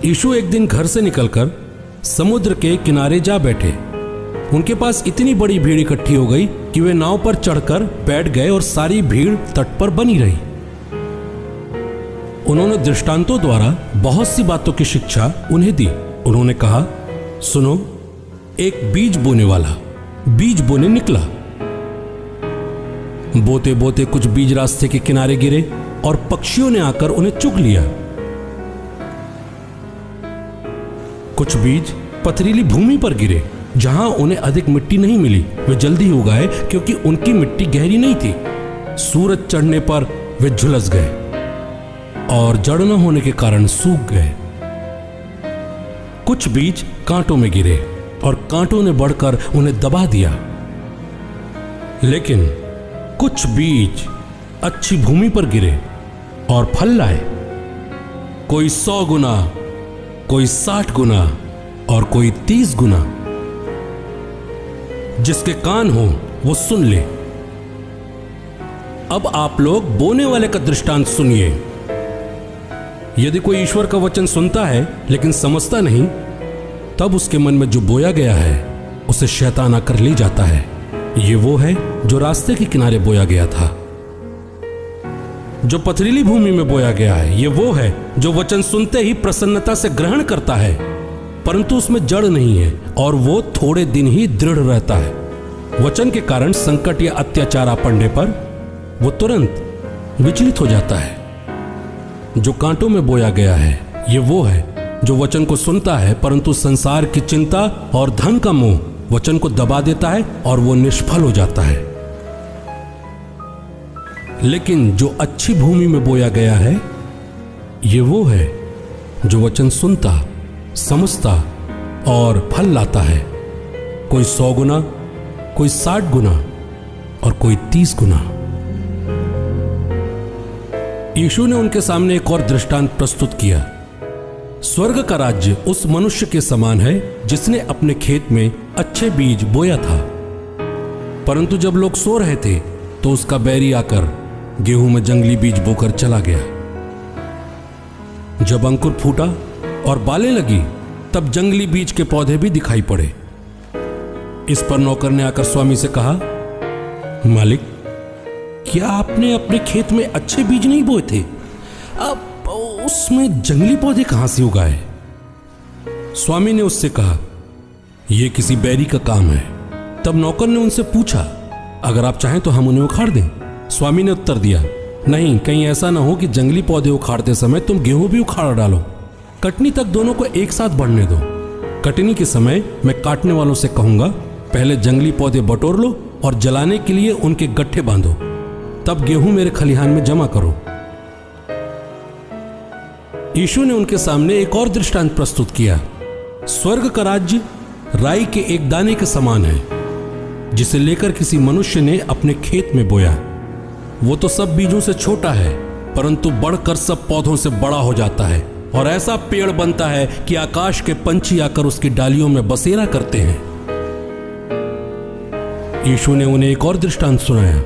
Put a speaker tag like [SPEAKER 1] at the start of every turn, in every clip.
[SPEAKER 1] यीशु एक दिन घर से निकलकर समुद्र के किनारे जा बैठे। उनके पास इतनी बड़ी भीड़ इकट्ठी हो गई कि वे नाव पर चढ़कर बैठ गए और सारी भीड़ तट पर बनी रही। उन्होंने दृष्टांतों द्वारा बहुत सी बातों की शिक्षा उन्हें दी। उन्होंने कहा, सुनो, एक बीज बोने वाला बीज बोने निकला। बोते बोते कुछ बीज रास्ते के किनारे गिरे और पक्षियों ने आकर उन्हें चुग लिया। कुछ बीज पथरीली भूमि पर गिरे, जहां उन्हें अधिक मिट्टी नहीं मिली। वे जल्दी उगाए क्योंकि उनकी मिट्टी गहरी नहीं थी। सूरज चढ़ने पर वे झुलस गए और जड़ न होने के कारण सूख गए। कुछ बीज कांटों में गिरे और कांटों ने बढ़कर उन्हें दबा दिया। लेकिन कुछ बीज अच्छी भूमि पर गिरे और फल लाए, कोई 100 गुना, कोई 60 गुना और कोई 30 गुना। जिसके कान हो वो सुन ले। अब आप लोग बोने वाले का दृष्टांत सुनिए। यदि कोई ईश्वर का वचन सुनता है लेकिन समझता नहीं, तब उसके मन में जो बोया गया है उसे शैतान आकर ले जाता है। ये वो है जो रास्ते के किनारे बोया गया था। जो पथरीली भूमि में बोया गया है, ये वो है जो वचन सुनते ही प्रसन्नता से ग्रहण करता है, परंतु उसमें जड़ नहीं है और वो थोड़े दिन ही दृढ़ रहता है। वचन के कारण संकट या अत्याचार आ पड़ने पर वो तुरंत विचलित हो जाता है। जो कांटों में बोया गया है, ये वो है जो वचन को सुनता है, परंतु संसार की चिंता और धन का मोह वचन को दबा देता है और वो निष्फल हो जाता है। लेकिन जो अच्छी भूमि में बोया गया है, ये वो है जो वचन सुनता, समझता और फल लाता है, कोई 100 गुना, कोई 60 गुना और कोई 30 गुना। यीशु ने उनके सामने एक और दृष्टांत प्रस्तुत किया। स्वर्ग का राज्य उस मनुष्य के समान है जिसने अपने खेत में अच्छे बीज बोया था। परंतु जब लोग सो रहे थे तो उसका बैरी आकर गेहूं में जंगली बीज बोकर चला गया। जब अंकुर फूटा और बालें लगी, तब जंगली बीज के पौधे भी दिखाई पड़े। इस पर नौकर ने आकर स्वामी से कहा, मालिक, क्या आपने अपने खेत में अच्छे बीज नहीं बोए थे? अब उसमें जंगली पौधे कहां से उगाए? स्वामी ने उससे कहा, यह किसी बैरी का काम है। तब नौकर ने उनसे पूछा, अगर आप चाहें तो हम उन्हें उखाड़ दें? स्वामी ने उत्तर दिया, नहीं, कहीं ऐसा ना हो कि जंगली पौधे उखाड़ते समय तुम गेहूं भी उखाड़ डालो। कटनी तक दोनों को एक साथ बढ़ने दो। कटनी के समय मैं काटने वालों से कहूंगा, पहले जंगली पौधे बटोर लो और जलाने के लिए उनके गट्ठे बांधो, तब गेहूं मेरे खलिहान में जमा करो। यीशु ने उनके सामने एक और दृष्टांत प्रस्तुत किया। स्वर्ग का राज्य राई के एक दाने के समान है, जिसे लेकर किसी मनुष्य ने अपने खेत में बोया। वो तो सब बीजों से छोटा है, परंतु बढ़कर सब पौधों से बड़ा हो जाता है और ऐसा पेड़ बनता है कि आकाश के पंछी आकर उसकी डालियों में बसेरा करते हैं। यीशु ने उन्हें एक और दृष्टांत सुनाया।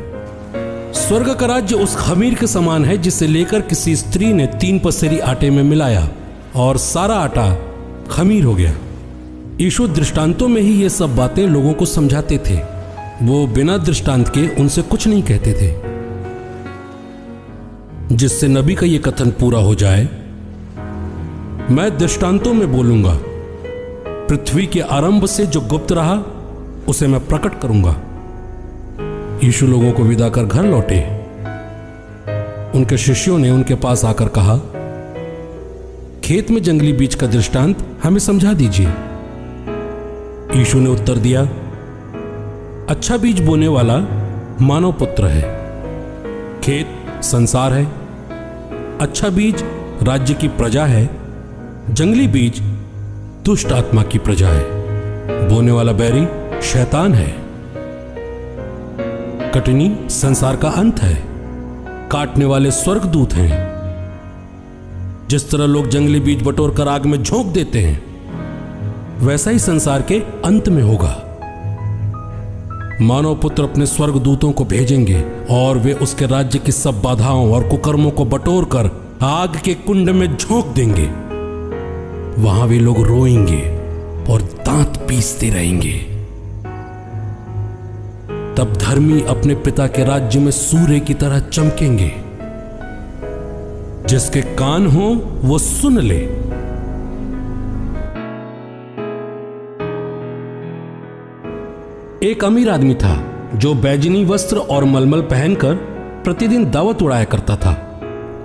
[SPEAKER 1] स्वर्ग का राज्य उस खमीर के समान है जिसे लेकर किसी स्त्री ने 3 पसेरी आटे में मिलाया और सारा आटा खमीर हो गया। यीशु दृष्टांतों में ही ये सब बातें लोगों को समझाते थे। वो बिना दृष्टांत के उनसे कुछ नहीं कहते थे, जिससे नबी का ये कथन पूरा हो जाए, मैं दृष्टांतों में बोलूंगा, पृथ्वी के आरंभ से जो गुप्त रहा उसे मैं प्रकट करूंगा। यीशु लोगों को विदा कर घर लौटे। उनके शिष्यों ने उनके पास आकर कहा, खेत में जंगली बीज का दृष्टांत हमें समझा दीजिए। यीशु ने उत्तर दिया, अच्छा बीज बोने वाला मानव पुत्र है, खेत संसार है, अच्छा बीज राज्य की प्रजा है, जंगली बीज दुष्ट आत्मा की प्रजा है, बोने वाला बैरी शैतान है। कटनी संसार का अंत है, काटने वाले स्वर्गदूत हैं। जिस तरह लोग जंगली बीज बटोर कर आग में झोंक देते हैं, वैसा ही संसार के अंत में होगा। मानव पुत्र अपने स्वर्गदूतों को भेजेंगे और वे उसके राज्य की सब बाधाओं और कुकर्मों को बटोर कर आग के कुंड में झोंक देंगे। वहां वे लोग रोएंगे और दांत पीसते रहेंगे। तब धर्मी अपने पिता के राज्य में सूर्य की तरह चमकेंगे। जिसके कान हो वो सुन ले। एक अमीर आदमी था जो बैजनी वस्त्र और मलमल पहनकर प्रतिदिन दावत उड़ाया करता था।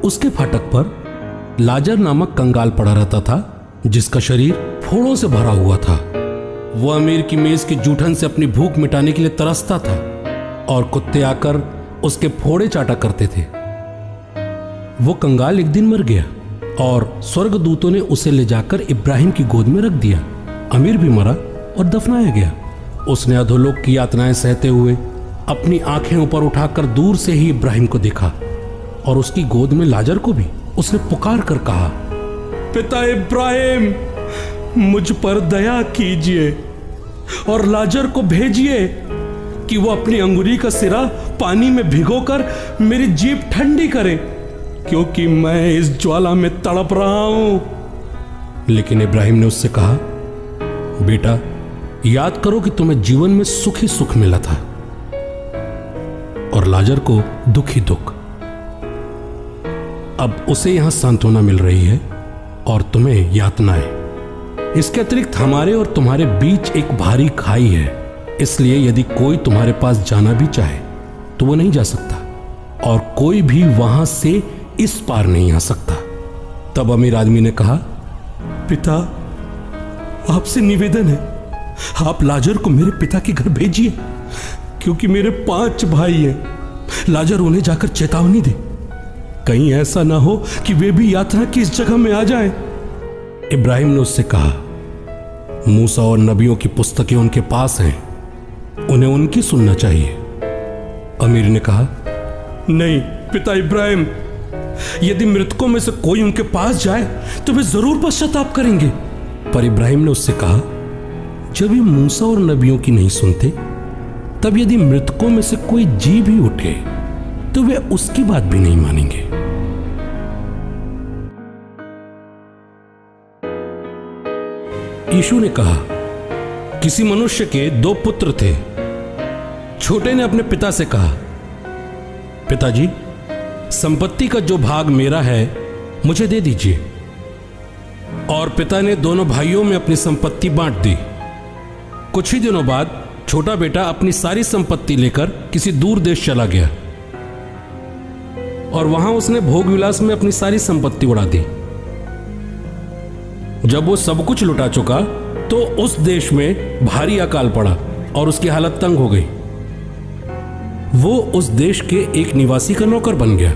[SPEAKER 1] उसके फाटक पर लाजर नामक कंगाल पड़ा रहता था, जिसका शरीर फोड़ों से भरा हुआ था। वो अमीर की मेज की जूठन से अपनी भूख मिटाने के लिए तरसता था और कुत्ते आकर उसके फोड़े चाटा करते थे। वो कंगाल एक दिन मर गया और स्वर्गदूतों ने उसे ले जाकर इब्राहिम की गोद में रख दिया। अमीर भी मरा और दफनाया गया। उसने अधोलोक की यातनाएं सहते हुए अपनी आंखें ऊपर उठाकर दूर से ही इब्राहिम को देखा और उसकी गोद में लाजर को भी उसने पुकार कर कहा, पिता इब्राहिम, मुझ पर दया कीजिए और लाजर को भेजिए कि वो अपनी अंगुली का सिरा पानी में भिगोकर मेरी जीभ ठंडी करे, क्योंकि मैं इस ज्वाला में तड़प रहा हूं। लेकिन इब्राहिम ने उससे कहा, बेटा, याद करो कि तुम्हें जीवन में सुख ही सुख मिला था और लाजर को दुख ही दुख। अब उसे यहां सांत्वना मिल रही है और तुम्हें यातनाएं। इसके अतिरिक्त हमारे और तुम्हारे बीच एक भारी खाई है, इसलिए यदि कोई तुम्हारे पास जाना भी चाहे तो वो नहीं जा सकता और कोई भी वहां से इस पार नहीं आ सकता। तब अमीर आदमी ने कहा, पिता, आपसे निवेदन है, आप लाजर को मेरे पिता के घर भेजिए, क्योंकि मेरे 5 भाई हैं। लाजर उन्हें जाकर चेतावनी दे, कहीं ऐसा ना हो कि वे भी यात्रा की इस जगह में आ जाएं। इब्राहिम ने उससे कहा, मूसा और नबियों की पुस्तकें उनके पास हैं, उन्हें उनकी सुनना चाहिए। अमीर ने कहा, नहीं पिता इब्राहिम, यदि मृतकों में से कोई उनके पास जाए तो वे जरूर पश्चाताप करेंगे। पर इब्राहिम ने उससे कहा, जब ये मूसा और नबियों की नहीं सुनते, तब यदि मृतकों में से कोई जी भी उठे तो वे उसकी बात भी नहीं मानेंगे। यीशु ने कहा, किसी मनुष्य के 2 पुत्र थे। छोटे ने अपने पिता से कहा, पिताजी, संपत्ति का जो भाग मेरा है मुझे दे दीजिए। और पिता ने दोनों भाइयों में अपनी संपत्ति बांट दी। कुछ ही दिनों बाद छोटा बेटा अपनी सारी संपत्ति लेकर किसी दूर देश चला गया और वहां उसने भोग विलास में अपनी सारी संपत्ति उड़ा दी। जब वो सब कुछ लुटा चुका तो उस देश में भारी अकाल पड़ा और उसकी हालत तंग हो गई। वो उस देश के एक निवासी का नौकर बन गया,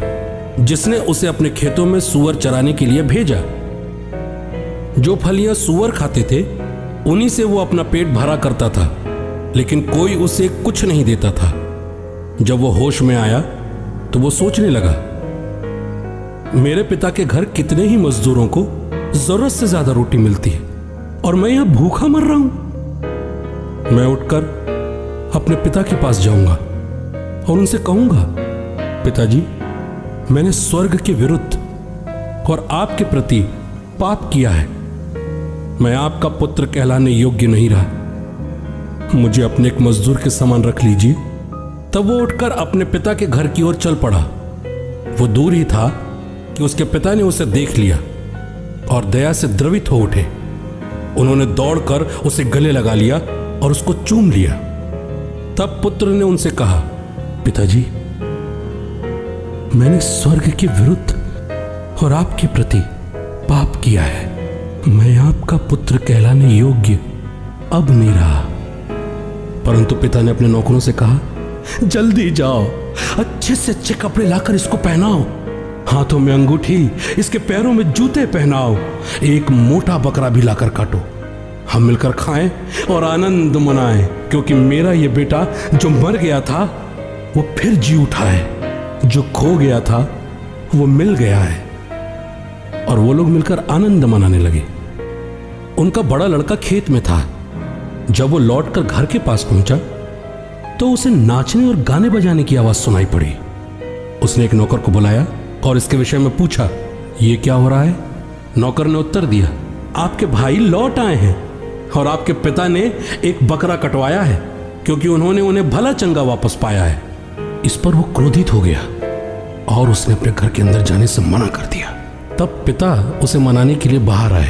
[SPEAKER 1] जिसने उसे अपने खेतों में सूअर चराने के लिए भेजा। जो फलियां सूअर खाते थे उन्हीं से वो अपना पेट भरा करता था, लेकिन कोई उसे कुछ नहीं देता था। जब वो होश में आया तो वो सोचने लगा, मेरे पिता के घर कितने ही मजदूरों को जरूरत से ज्यादा रोटी मिलती है और मैं यहां भूखा मर रहा हूं। मैं उठकर अपने पिता के पास जाऊंगा और उनसे कहूंगा, पिताजी, मैंने स्वर्ग के विरुद्ध और आपके प्रति पाप किया है। मैं आपका पुत्र कहलाने योग्य नहीं रहा। मुझे अपने एक मजदूर के समान रख लीजिए। तब वो उठकर अपने पिता के घर की ओर चल पड़ा। वो दूर ही था कि उसके पिता ने उसे देख लिया और दया से द्रवित हो उठे। उन्होंने दौड़कर उसे गले लगा लिया और उसको चूम लिया। तब पुत्र ने उनसे कहा, पिताजी, मैंने स्वर्ग के विरुद्ध और आपके प्रति पाप किया है। मैं आपका पुत्र कहलाने योग्य अब नहीं रहा। परंतु पिता ने अपने नौकरों से कहा, जल्दी जाओ, अच्छे से अच्छे कपड़े लाकर इसको पहनाओ, हाथों में अंगूठी, इसके पैरों में जूते पहनाओ, एक मोटा बकरा भी लाकर काटो। हम मिलकर खाएं और आनंद मनाएं, क्योंकि मेरा ये बेटा जो मर गया था वो फिर जी उठा है, जो खो गया था वो मिल गया है। और वो लोग मिलकर आनंद मनाने लगे। उनका बड़ा लड़का खेत में था। जब वो लौटकर घर के पास पहुंचा तो उसे नाचने और गाने बजाने की आवाज सुनाई पड़ी। उसने एक नौकर को बुलाया और इसके विषय में पूछा, ये क्या हो रहा है? नौकर ने उत्तर दिया, आपके भाई लौट आए हैं और आपके पिता ने एक बकरा कटवाया है क्योंकि उन्होंने उन्हें भला चंगा वापस पाया है। इस पर वो क्रोधित हो गया और उसने अपने घर के अंदर जाने से मना कर दिया। तब पिता उसे मनाने के लिए बाहर आए,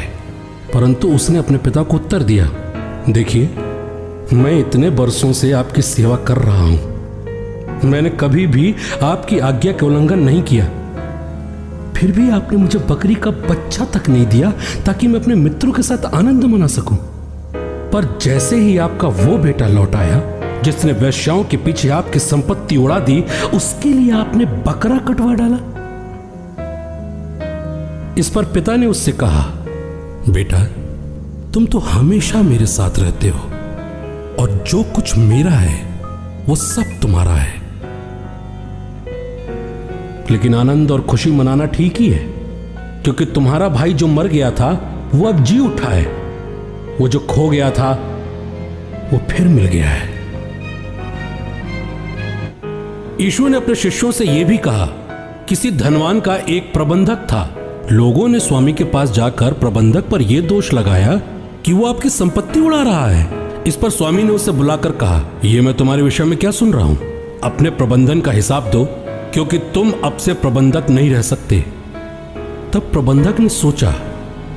[SPEAKER 1] परंतु उसने अपने पिता को उत्तर दिया, देखिए, मैं इतने बरसों से आपकी सेवा कर रहा हूं, मैंने कभी भी आपकी आज्ञा का उल्लंघन नहीं किया, फिर भी आपने मुझे बकरी का बच्चा तक नहीं दिया ताकि मैं अपने मित्रों के साथ आनंद मना सकूं। पर जैसे ही आपका वो बेटा लौट आया जिसने वेश्याओं के पीछे आपकी संपत्ति उड़ा दी, उसके लिए आपने बकरा कटवा डाला। इस पर पिता ने उससे कहा, बेटा, तुम तो हमेशा मेरे साथ रहते हो और जो कुछ मेरा है वो सब तुम्हारा है। लेकिन आनंद और खुशी मनाना ठीक ही है, क्योंकि तुम्हारा भाई जो मर गया था वो अब जी उठा है, वो जो खो गया था वो फिर मिल गया है। यीशु ने अपने शिष्यों से यह भी कहा, किसी धनवान का एक प्रबंधक था। लोगों ने स्वामी के पास जाकर प्रबंधक पर यह दोष लगाया कि वो आपकी संपत्ति उड़ा रहा है। इस पर स्वामी ने उसे बुलाकर कहा, यह मैं तुम्हारे विषय में क्या सुन रहा हूं? अपने प्रबंधन का हिसाब दो, क्योंकि तुम अब से प्रबंधक नहीं रह सकते। तब प्रबंधक ने सोचा,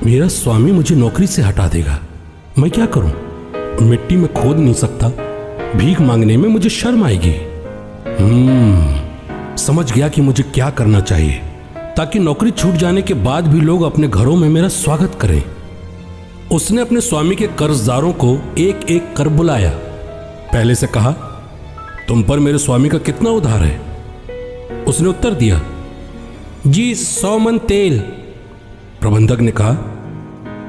[SPEAKER 1] मेरा स्वामी मुझे नौकरी से हटा देगा, मैं क्या करूं? मिट्टी में खोद नहीं सकता, भीख मांगने में मुझे शर्म आएगी। समझ गया कि मुझे क्या करना चाहिए ताकि नौकरी छूट जाने के बाद भी लोग अपने घरों में मेरा स्वागत करें। उसने अपने स्वामी के कर्जदारों को एक एक कर बुलाया। पहले से कहा, तुम पर मेरे स्वामी का कितना उधार है? उसने उत्तर दिया, जी 100 मन तेल। प्रबंधक ने कहा,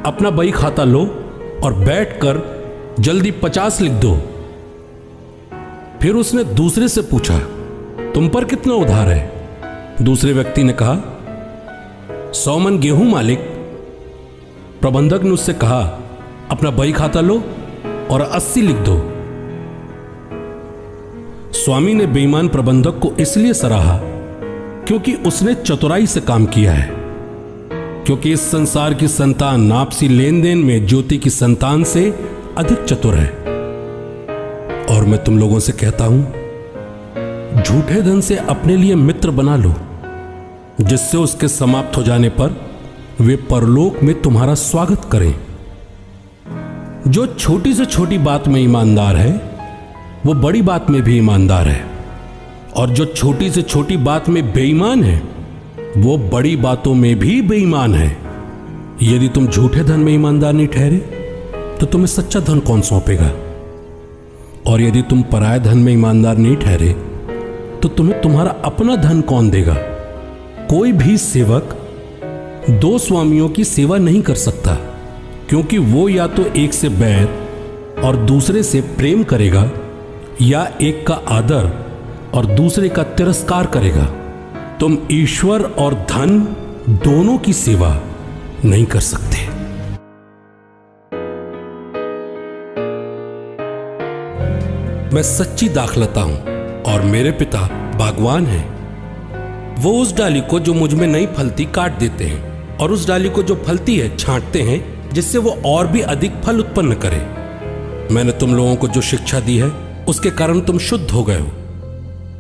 [SPEAKER 1] अपना बही खाता लो और बैठकर जल्दी 50 लिख दो। फिर उसने दूसरे से पूछा, तुम पर कितना उधार है? दूसरे व्यक्ति ने कहा, 100 मन गेहूं मालिक। प्रबंधक ने उससे कहा, अपना बही खाता लो और 80 लिख दो। स्वामी ने बेईमान प्रबंधक को इसलिए सराहा क्योंकि उसने चतुराई से काम किया है, क्योंकि इस संसार की संतान आपसी लेन देन में ज्योति की संतान से अधिक चतुर है। और मैं तुम लोगों से कहता हूं, झूठे धन से अपने लिए मित्र बना लो, जिससे उसके समाप्त हो जाने पर वे परलोक में तुम्हारा स्वागत करें। जो छोटी से छोटी बात में ईमानदार है वो बड़ी बात में भी ईमानदार है, और जो छोटी से छोटी बात में बेईमान है वो बड़ी बातों में भी बेईमान है। यदि तुम झूठे धन में ईमानदार नहीं ठहरे तो तुम्हें सच्चा धन कौन सौंपेगा? और यदि तुम पराये धन में ईमानदार नहीं ठहरे तो तुम्हें तुम्हारा अपना धन कौन देगा? कोई भी सेवक 2 स्वामियों की सेवा नहीं कर सकता, क्योंकि वो या तो एक से बैर और दूसरे से प्रेम करेगा, या एक का आदर और दूसरे का तिरस्कार करेगा। तुम ईश्वर और धन दोनों की सेवा नहीं कर सकते। मैं सच्ची दाखलता हूं और मेरे पिता बागवान हैं। वो उस डाली को जो मुझ में नहीं फलती काट देते हैं, और उस डाली को जो फलती है छांटते हैं, जिससे वो और भी अधिक फल उत्पन्न करे। मैंने तुम लोगों को जो शिक्षा दी है उसके कारण तुम शुद्ध हो गए हो।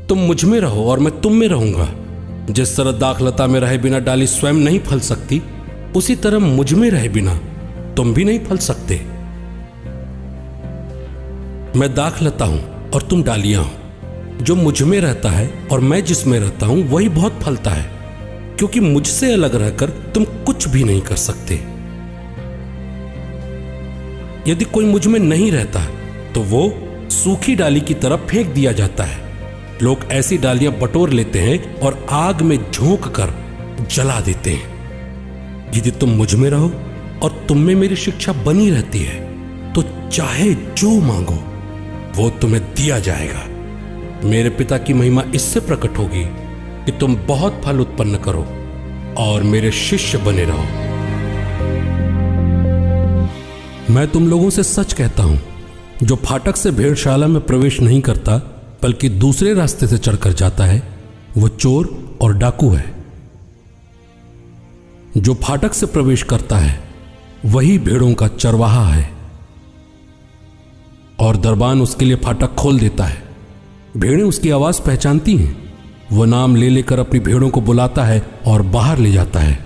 [SPEAKER 1] तुम मुझ में रहो और मैं तुम में रहूंगा। जिस तरह दाखलता में रहे बिना डाली स्वयं नहीं फल सकती, उसी तरह मुझ में रहे बिना तुम भी नहीं फल सकते। मैं दाखलता हूं और तुम डालियां हो। जो मुझ में रहता है और मैं जिसमें रहता हूं वही बहुत फलता है, क्योंकि मुझसे अलग रहकर तुम कुछ भी नहीं कर सकते। यदि कोई मुझ में नहीं रहता तो वो सूखी डाली की तरफ फेंक दिया जाता है। लोग ऐसी डालियां बटोर लेते हैं और आग में झोंक कर जला देते हैं। यदि तुम मुझ में रहो और तुम में मेरी शिक्षा बनी रहती है तो चाहे जो मांगो वो तुम्हें दिया जाएगा। मेरे पिता की महिमा इससे प्रकट होगी कि तुम बहुत फल उत्पन्न करो और मेरे शिष्य बने रहो। मैं तुम लोगों से सच कहता हूं, जो फाटक से भेड़शाला में प्रवेश नहीं करता बल्कि दूसरे रास्ते से चढ़कर जाता है, वो चोर और डाकू है। जो फाटक से प्रवेश करता है वही भेड़ों का चरवाहा है। और दरबान उसके लिए फाटक खोल देता है। भेड़ें उसकी आवाज पहचानती हैं। वह नाम ले लेकर अपनी भेड़ों को बुलाता है और बाहर ले जाता है।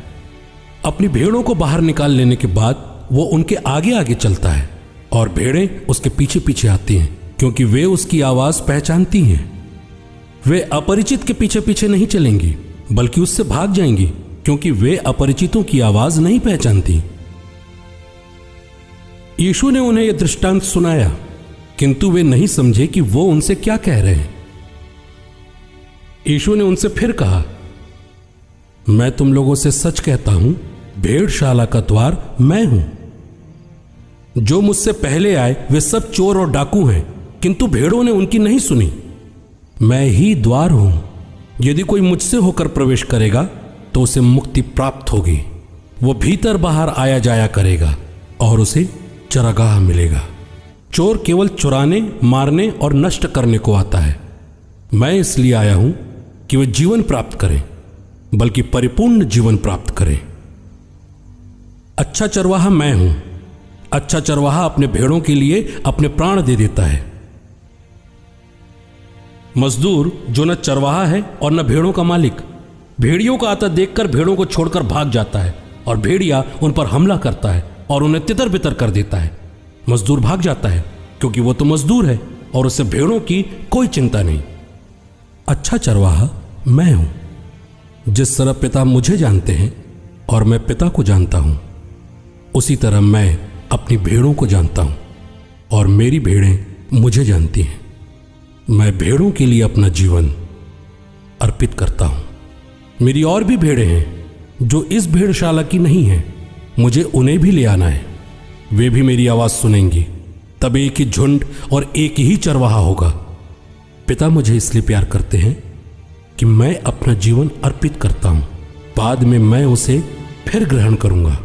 [SPEAKER 1] अपनी भेड़ों को बाहर निकाल लेने के बाद वो उनके आगे आगे चलता है और भेड़ें उसके पीछे पीछे आती हैं, क्योंकि वे उसकी आवाज पहचानती हैं। वे अपरिचित के पीछे पीछे नहीं चलेंगी, बल्कि उससे भाग जाएंगी, क्योंकि वे अपरिचितों की आवाज नहीं पहचानती। यीशु ने उन्हें यह दृष्टांत सुनाया, किंतु वे नहीं समझे कि वो उनसे क्या कह रहे हैं। यीशु ने उनसे फिर कहा, मैं तुम लोगों से सच कहता हूं, भेड़शाला का द्वार मैं हूं। जो मुझसे पहले आए वे सब चोर और डाकू हैं, किंतु भेड़ों ने उनकी नहीं सुनी। मैं ही द्वार हूं। यदि कोई मुझसे होकर प्रवेश करेगा तो उसे मुक्ति प्राप्त होगी। वो भीतर बाहर आया जाया करेगा और उसे चरागाह मिलेगा। चोर केवल चुराने, मारने और नष्ट करने को आता है। मैं इसलिए आया हूं कि वे जीवन प्राप्त करें, बल्कि परिपूर्ण जीवन प्राप्त करें। अच्छा चरवाहा मैं हूं। अच्छा चरवाहा अपने भेड़ों के लिए अपने प्राण दे देता है। मजदूर जो न चरवाहा है और न भेड़ों का मालिक, भेड़ियों का आता देखकर भेड़ों को छोड़कर भाग जाता है और भेड़िया उन पर हमला करता है और उन्हें तितर बितर कर देता है। मजदूर भाग जाता है क्योंकि वो तो मजदूर है और उसे भेड़ों की कोई चिंता नहीं। अच्छा चरवाहा मैं हूं। जिस तरह पिता मुझे जानते हैं और मैं पिता को जानता हूं, उसी तरह मैं अपनी भेड़ों को जानता हूं और मेरी भेड़ें मुझे जानती हैं। मैं भेड़ों के लिए अपना जीवन अर्पित करता हूं। मेरी और भी भेड़ें हैं जो इस भेड़शाला की नहीं हैं। मुझे उन्हें भी ले आना है। वे भी मेरी आवाज सुनेंगी। तब एक ही झुंड और एक ही चरवाहा होगा। पिता मुझे इसलिए प्यार करते हैं कि मैं अपना जीवन अर्पित करता हूं। बाद में मैं उसे फिर ग्रहण करूंगा।